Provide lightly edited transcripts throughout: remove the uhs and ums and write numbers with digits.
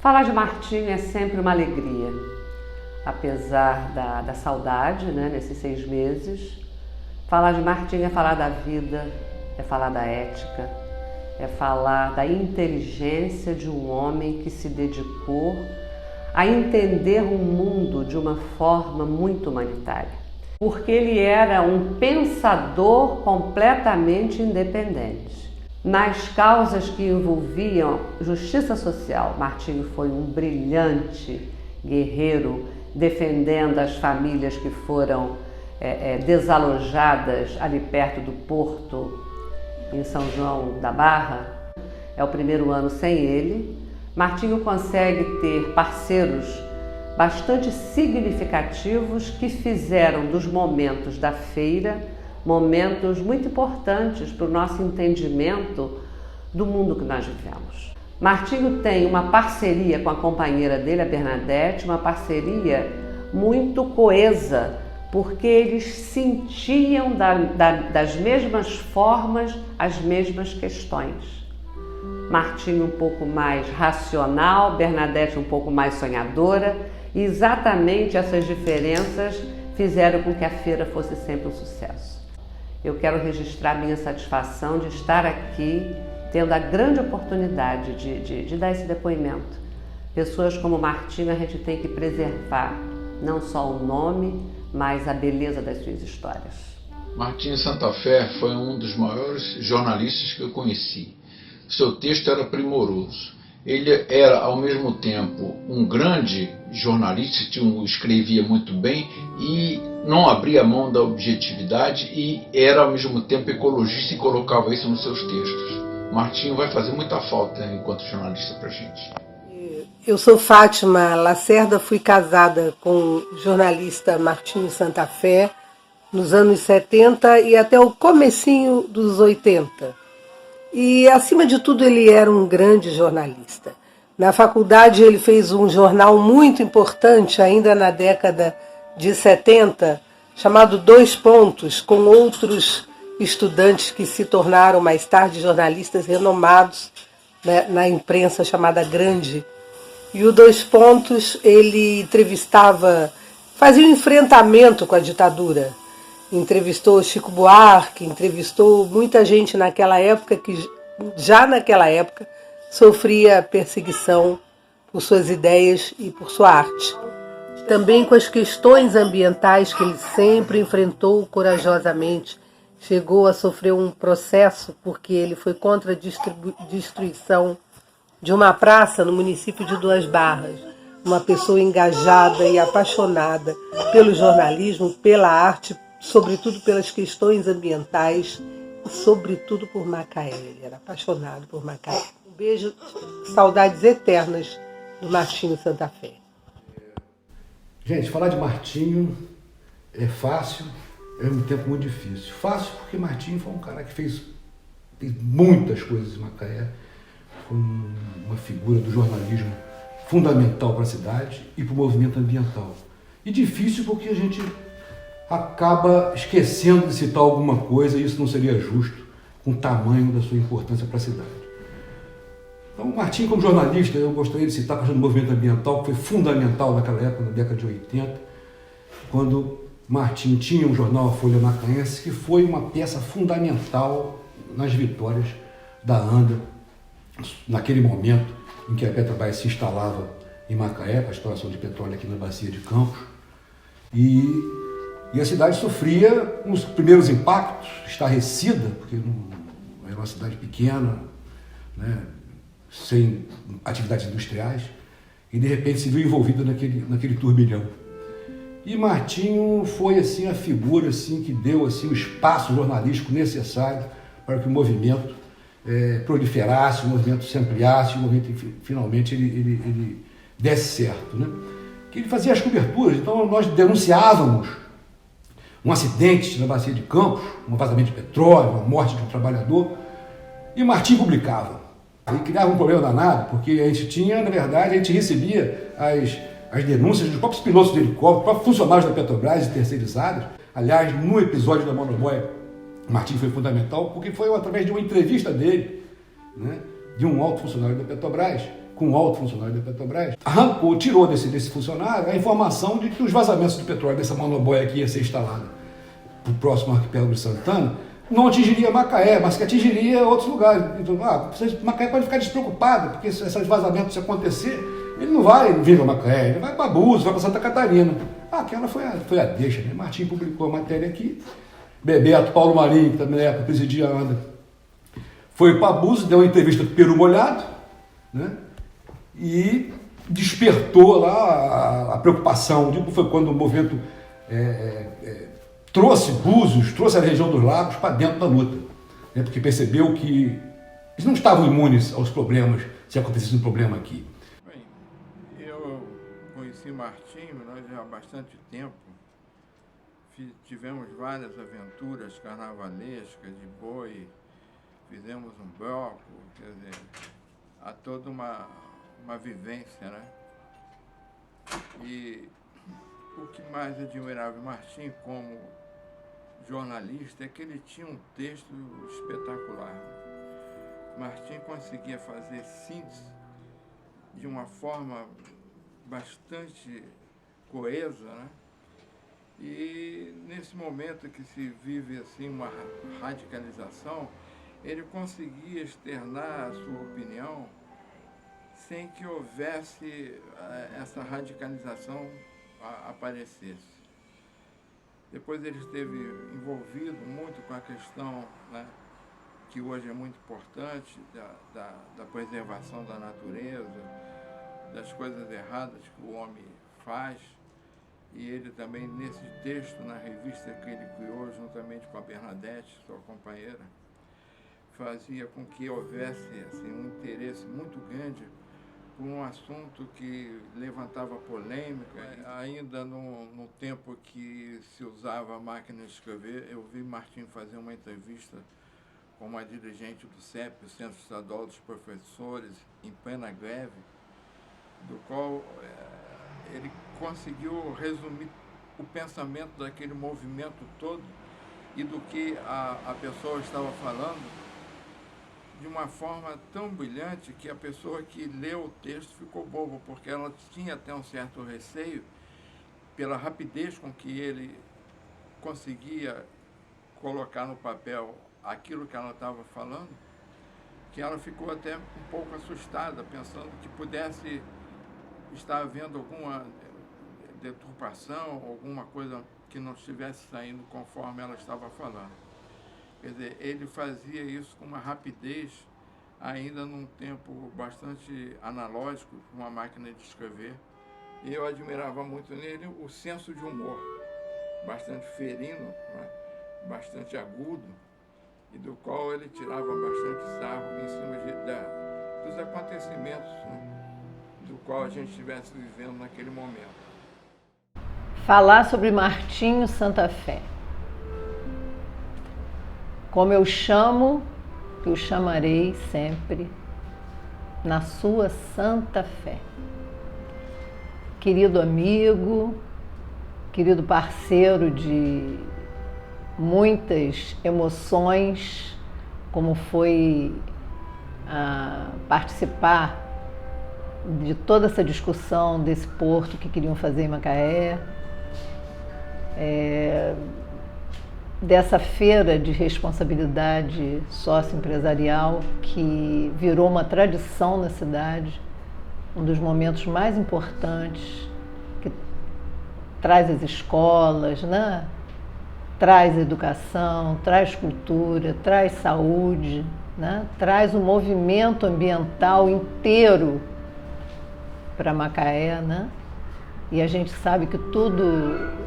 Falar de Martinho é sempre uma alegria, apesar da saudade, né, nesses 6 meses. Falar de Martinho é falar da vida, é falar da ética, é falar da inteligência de um homem que se dedicou a entender o mundo de uma forma muito humanitária. Porque ele era um pensador completamente independente. Nas causas que envolviam justiça social, Martinho foi um brilhante guerreiro defendendo as famílias que foram desalojadas ali perto do Porto, em São João da Barra. É o primeiro ano sem ele. Martinho consegue ter parceiros bastante significativos que fizeram dos momentos da feira momentos muito importantes para o nosso entendimento do mundo que nós vivemos. Martinho tem uma parceria com a companheira dele, a Bernadette, uma parceria muito coesa, porque eles sentiam das mesmas formas as mesmas questões. Martinho um pouco mais racional, Bernadette um pouco mais sonhadora, e exatamente essas diferenças fizeram com que a feira fosse sempre um sucesso. Eu quero registrar minha satisfação de estar aqui, tendo a grande oportunidade de dar esse depoimento. Pessoas como Martinho a gente tem que preservar, não só o nome, mas a beleza das suas histórias. Martinho Santa Fé foi um dos maiores jornalistas que eu conheci. Seu texto era primoroso. Ele era, ao mesmo tempo, um grande jornalista, escrevia muito bem e não abria mão da objetividade e era, ao mesmo tempo, ecologista e colocava isso nos seus textos. Martinho vai fazer muita falta enquanto jornalista para a gente. Eu sou Fátima Lacerda, fui casada com o jornalista Martinho Santa Fé nos anos 70 e até o comecinho dos 80. E, acima de tudo, ele era um grande jornalista. Na faculdade, ele fez um jornal muito importante, ainda na década de 70, chamado Dois Pontos, com outros estudantes que se tornaram mais tarde jornalistas renomados, né, na imprensa chamada Grande. E o Dois Pontos, ele entrevistava, fazia um enfrentamento com a ditadura. Entrevistou Chico Buarque, entrevistou muita gente naquela época que já naquela época sofria perseguição por suas ideias e por sua arte. Também com as questões ambientais que ele sempre enfrentou corajosamente. Chegou a sofrer um processo porque ele foi contra a destruição de uma praça no município de Duas Barras. Uma pessoa engajada e apaixonada pelo jornalismo, pela arte, sobretudo pelas questões ambientais e sobretudo por Macaé. Ele era apaixonado por Macaé. Um beijo, saudades eternas do Martinho Santa Fé. Gente, falar de Martinho é fácil, é ao mesmo tempo muito difícil. Fácil porque Martinho foi um cara que fez muitas coisas em Macaé, foi uma figura do jornalismo fundamental para a cidade e para o movimento ambiental. E difícil porque a gente acaba esquecendo de citar alguma coisa e isso não seria justo com o tamanho da sua importância para a cidade. Então, Martinho, como jornalista, eu gostaria de citar a questão do movimento ambiental, que foi fundamental naquela época, na década de 80, quando Martinho tinha um jornal, a Folha Macaense, que foi uma peça fundamental nas vitórias da ANDA, naquele momento em que a Petrobras se instalava em Macaé, para a exploração de petróleo aqui na Bacia de Campos, e a cidade sofria os primeiros impactos, estarrecida, porque não era uma cidade pequena, né, sem atividades industriais, e de repente se viu envolvida naquele turbilhão. E Martinho foi assim, a figura assim, que deu assim, o espaço jornalístico necessário para que o movimento proliferasse, o movimento se ampliasse, o movimento finalmente ele desse certo. Né? Que ele fazia as coberturas, então nós denunciávamos um acidente na Bacia de Campos, um vazamento de petróleo, uma morte de um trabalhador, e Martinho publicava. Aí criava um problema danado, porque a gente tinha, na verdade, a gente recebia as denúncias dos próprios pilotos de helicóptero, dos próprios funcionários da Petrobras e terceirizados. Aliás, no episódio da monoboia, Martinho foi fundamental, porque foi através de uma entrevista dele, né, de um alto funcionário da Petrobras, com um alto funcionário da Petrobras, arrancou, tirou desse funcionário a informação de que os vazamentos de petróleo dessa monoboia que ia ser instalada para o próximo arquipélago de Santana não atingiria Macaé, mas que atingiria outros lugares. Então, Macaé pode ficar despreocupado, porque se esses vazamentos acontecer, ele não vai vir a Macaé, ele vai para Búzios, vai para Santa Catarina. Aquela foi a deixa, né? Martim publicou a matéria aqui, Bebeto, Paulo Marinho, que também na época presidia a ANDA, foi para Búzios, deu uma entrevista para o Peru Molhado, né? E despertou lá a preocupação. Foi quando o movimento trouxe Búzios, trouxe a região dos lagos para dentro da luta, né? Porque percebeu que eles não estavam imunes aos problemas, se acontecesse um problema aqui. Bem, eu conheci Martinho já há bastante tempo. Tivemos várias aventuras carnavalescas de boi, fizemos um bloco, quer dizer, há toda uma vivência, né? E o que mais admirava Martim como jornalista é que ele tinha um texto espetacular. Martim conseguia fazer síntese de uma forma bastante coesa, né? E nesse momento que se vive assim uma radicalização, ele conseguia externar a sua opinião sem que houvesse essa radicalização aparecesse. Depois ele esteve envolvido muito com a questão, né, que hoje é muito importante, da preservação da natureza, das coisas erradas que o homem faz. E ele também, nesse texto, na revista que ele criou, juntamente com a Bernadette, sua companheira, fazia com que houvesse assim, um interesse muito grande por um assunto que levantava polêmica. Ainda no tempo que se usava a máquina de escrever, eu vi Martim fazer uma entrevista com uma dirigente do CEP, o Centro Estadual dos Professores, em plena greve, do qual ele conseguiu resumir o pensamento daquele movimento todo e do que a pessoa estava falando de uma forma tão brilhante que a pessoa que leu o texto ficou boba, porque ela tinha até um certo receio pela rapidez com que ele conseguia colocar no papel aquilo que ela estava falando, que ela ficou até um pouco assustada, pensando que pudesse estar havendo alguma deturpação, alguma coisa que não estivesse saindo conforme ela estava falando. Quer dizer, ele fazia isso com uma rapidez, ainda num tempo bastante analógico, com uma máquina de escrever. E eu admirava muito nele o senso de humor, bastante ferino, né? Bastante agudo, e do qual ele tirava bastante sarro em cima dos acontecimentos, né? Do qual a gente estivesse vivendo naquele momento. Falar sobre Martinho Santa Fé. Como eu chamo, eu chamarei sempre, na sua Santa Fé. Querido amigo, querido parceiro de muitas emoções, como foi participar de toda essa discussão desse porto que queriam fazer em Macaé, dessa feira de responsabilidade socioempresarial que virou uma tradição na cidade, um dos momentos mais importantes, que traz as escolas, né? Traz educação, traz cultura, traz saúde, né? Traz o movimento ambiental inteiro para Macaé, né? E a gente sabe que tudo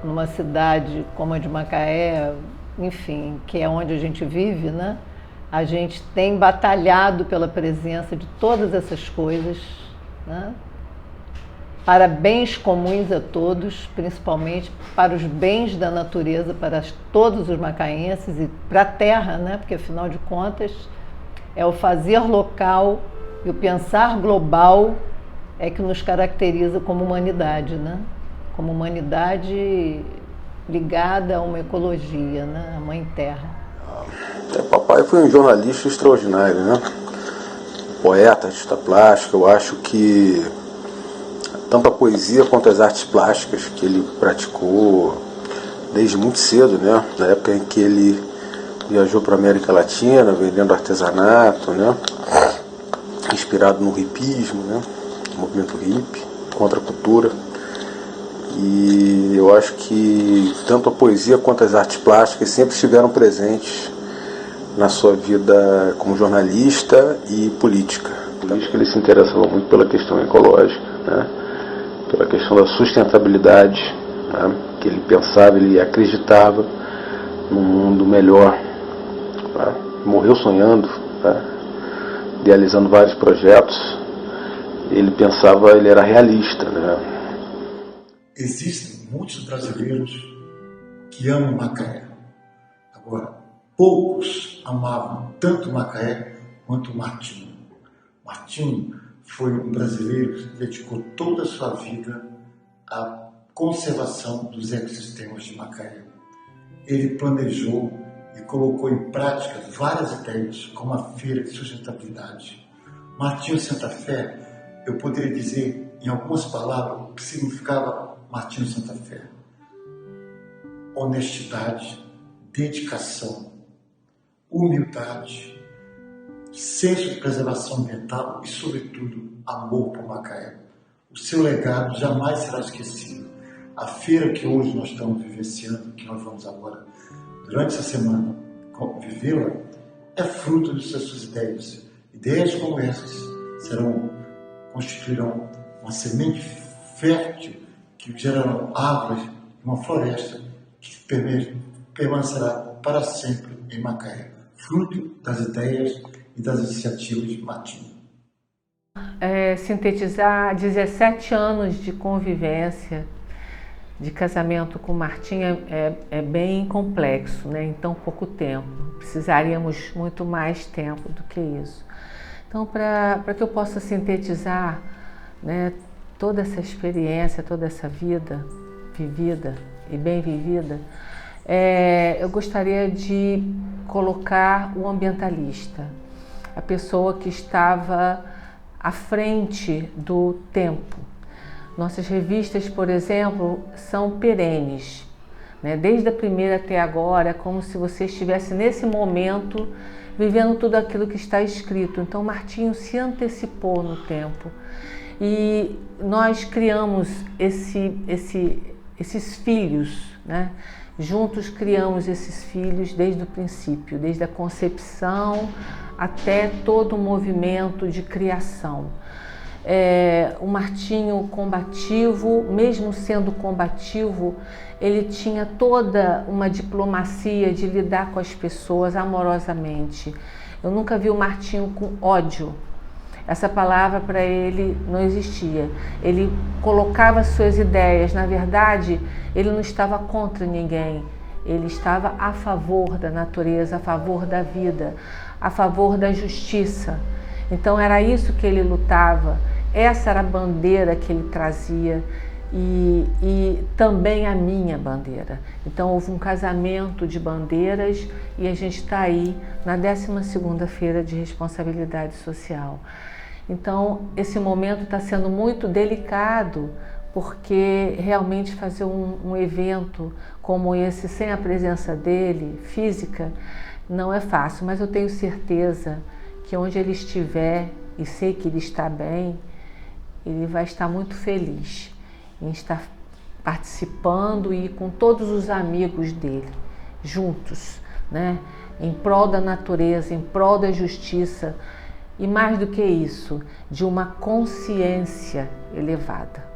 numa cidade como a de Macaé, enfim, que é onde a gente vive, né? A gente tem batalhado pela presença de todas essas coisas, né? Para bens comuns a todos, principalmente para os bens da natureza, para todos os macaenses e para a terra, né? Porque afinal de contas é o fazer local e o pensar global é que nos caracteriza como humanidade, né? Como humanidade ligada a uma ecologia, né? A Mãe Terra. Papai foi um jornalista extraordinário, né? poeta, artista plástico. Eu acho que tanto a poesia quanto as artes plásticas que ele praticou desde muito cedo, né? Na época em que ele viajou para a América Latina, vendendo artesanato, né? Inspirado no hipismo, né? No movimento hippie, contra a cultura. E eu acho que tanto a poesia quanto as artes plásticas sempre estiveram presentes na sua vida como jornalista e política. Por isso que ele se interessava muito pela questão ecológica, né? Pela questão da sustentabilidade, né? Que ele pensava, ele acreditava num mundo melhor. Tá? Morreu sonhando, tá? Idealizando vários projetos. Ele pensava, ele era realista, né? Existem muitos brasileiros que amam Macaé. Agora, poucos amavam tanto Macaé quanto Martinho. Martinho foi um brasileiro que dedicou toda a sua vida à conservação dos ecossistemas de Macaé. Ele planejou e colocou em prática várias ideias, como a Feira de Sustentabilidade. Martinho Santa Fé, eu poderia dizer em algumas palavras o que significava Martinho Santa Fé: honestidade, dedicação, humildade, senso de preservação ambiental e, sobretudo, amor por Macaé. O seu legado jamais será esquecido. A feira que hoje nós estamos vivenciando, que nós vamos agora, durante essa semana, vivê-la, é fruto de suas ideias. Ideias como essas constituirão uma semente fértil que gerarão árvores e uma floresta que permanecerá para sempre em Macaé, fruto das ideias e das iniciativas de Martinho. Sintetizar 17 anos de convivência, de casamento com Martinho é bem complexo, né? Em tão pouco tempo. Precisaríamos muito mais tempo do que isso. Então, para que eu possa sintetizar, né, toda essa experiência, toda essa vida vivida e bem vivida, eu gostaria de colocar o ambientalista, a pessoa que estava à frente do tempo. Nossas revistas, por exemplo, são perenes, né? Desde a primeira até agora, é como se você estivesse nesse momento vivendo tudo aquilo que está escrito. Então, Martinho se antecipou no tempo e nós criamos esses filhos, né? Juntos criamos esses filhos desde o princípio, desde a concepção até todo o movimento de criação. O Martinho combativo, mesmo sendo combativo, ele tinha toda uma diplomacia de lidar com as pessoas amorosamente. Eu nunca vi o Martinho com ódio. Essa palavra para ele não existia. Ele colocava suas ideias. Na verdade, ele não estava contra ninguém. Ele estava a favor da natureza, a favor da vida, a favor da justiça. Então era isso que ele lutava. Essa era a bandeira que ele trazia e também a minha bandeira. Então houve um casamento de bandeiras e a gente está aí na 12ª Feira de Responsabilidade Social. Então esse momento está sendo muito delicado, porque realmente fazer um evento como esse sem a presença dele, física, não é fácil, mas eu tenho certeza que onde ele estiver, e sei que ele está bem, ele vai estar muito feliz em estar participando e com todos os amigos dele, juntos, né? Em prol da natureza, em prol da justiça e, mais do que isso, de uma consciência elevada.